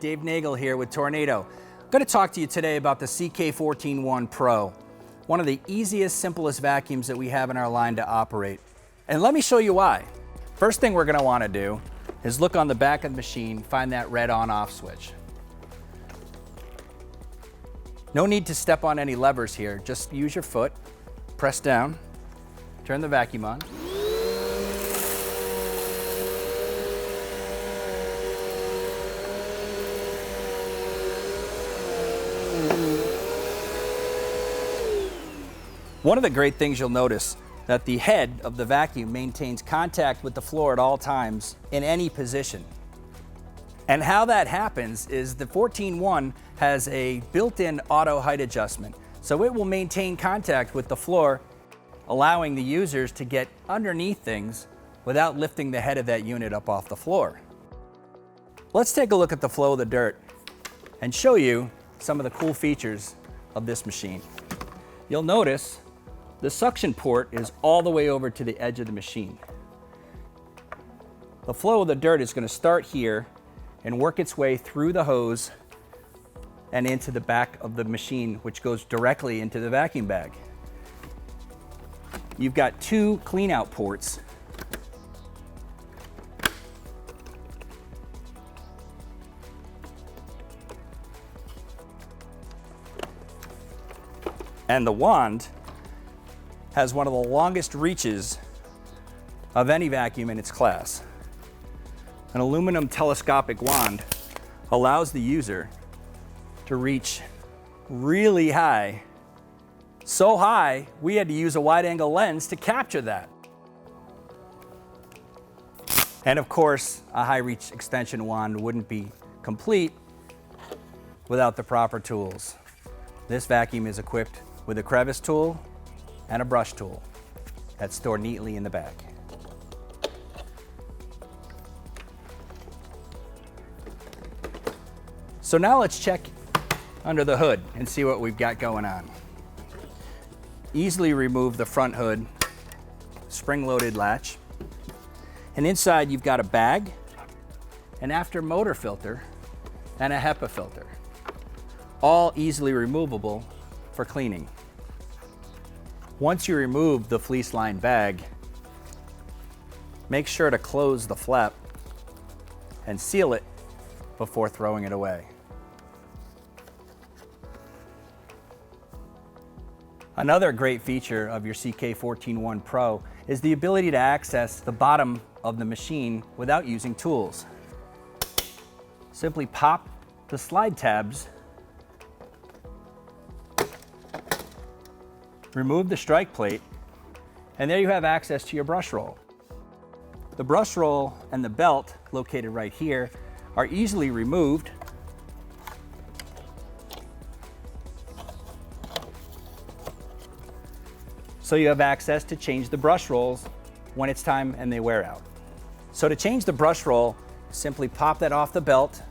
Dave Nagel here with Tornado. I'm going to talk to you today about the CK14-1 Pro, one of the easiest, simplest vacuums that we have in our line to operate. And let me show you why. First thing we're going to want to do is look on the back of the machine, find that red on-off switch. No need to step on any levers here, just use your foot, press down, turn the vacuum on. One of the great things you'll notice that the head of the vacuum maintains contact with the floor at all times in any position. And how that happens is the 14-1 has a built-in auto height adjustment. So it will maintain contact with the floor, allowing the users to get underneath things without lifting the head of that unit up off the floor. Let's take a look at the flow of the dirt and show you some of the cool features of this machine. You'll notice the suction port is all the way over to the edge of the machine. The flow of the dirt is going to start here and work its way through the hose and into the back of the machine, which goes directly into the vacuum bag. You've got two clean out ports. And the wand has one of the longest reaches of any vacuum in its class. An aluminum telescopic wand allows the user to reach really high. So high, we had to use a wide-angle lens to capture that. And of course, a high-reach extension wand wouldn't be complete without the proper tools. This vacuum is equipped with a crevice tool and a brush tool that's stored neatly in the bag. So now let's check under the hood and see what we've got going on. Easily remove the front hood spring-loaded latch. And inside you've got a bag, an after motor filter, and a HEPA filter. All easily removable for cleaning. Once you remove the fleece-lined bag, make sure to close the flap and seal it before throwing it away. Another great feature of your CK14-1 Pro is the ability to access the bottom of the machine without using tools. Simply pop the slide tabs, remove the strike plate, and there you have access to your brush roll. The brush roll and the belt, located right here, are easily removed. So you have access to change the brush rolls when it's time and they wear out. So to change the brush roll, simply pop that off the belt,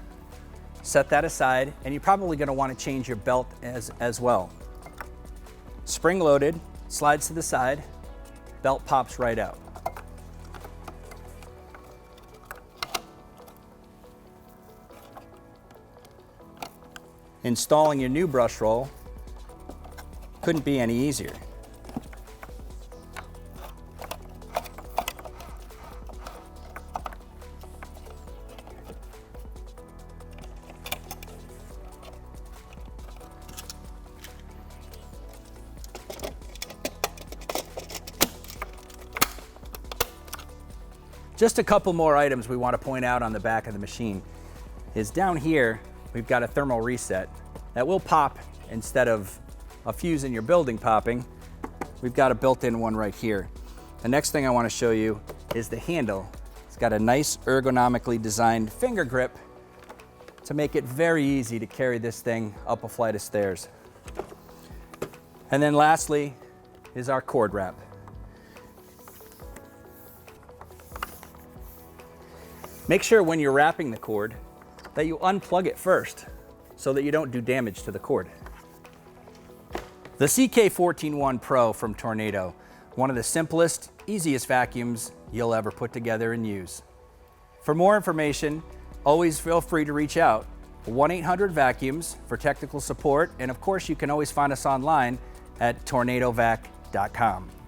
set that aside, and you're probably going to want to change your belt as well. Spring-loaded, slides to the side, belt pops right out. Installing your new brush roll couldn't be any easier. Just a couple more items we want to point out on the back of the machine is down here, we've got a thermal reset that will pop instead of a fuse in your building popping. We've got a built-in one right here. The next thing I want to show you is the handle. It's got a nice ergonomically designed finger grip to make it very easy to carry this thing up a flight of stairs. And then lastly is our cord wrap. Make sure when you're wrapping the cord that you unplug it first so that you don't do damage to the cord. The CK14-1 Pro from Tornado, one of the simplest, easiest vacuums you'll ever put together and use. For more information, always feel free to reach out 1-800-VACUUMS for technical support. And of course, you can always find us online at tornadovac.com.